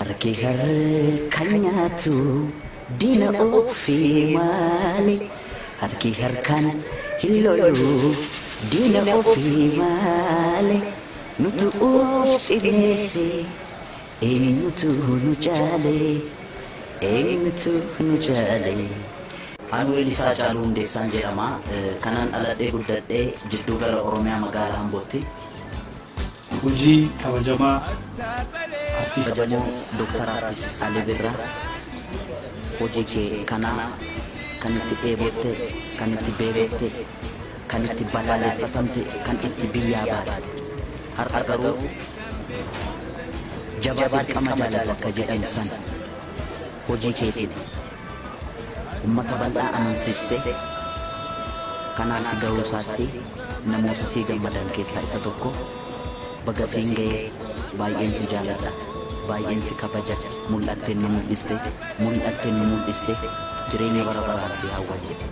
harki harkanya tu dina ofi mali harki harkan hilolu dina ofi mali nutu uf ibnesi nutu nujale nutu nujale anu elisa caalu hundeessaan jedhama kanaan dhaladhee guddadhee jidduu gara oromiyaa magaalaa Ambootti hojii kabajamaa artiist kabajamoo Dr. Artist Ali Birraa hojii kee kanaa kan itti dheebotte kan itti beelofte kan itti balaaleffatamte kan itti biyyaa baate har'a garuu jabaa dirqama jaalala akka jedhan san hojii keetiin ummata bal'aa amansiiste kanaan si gahuu isaatti namoota sii gammadan keessaa isa tokko baga siin ga'ee baay'een si jaaladha baay'een si kabaja mul'attee ni mul'iste jireenya bara baraan si hawwa jedhe.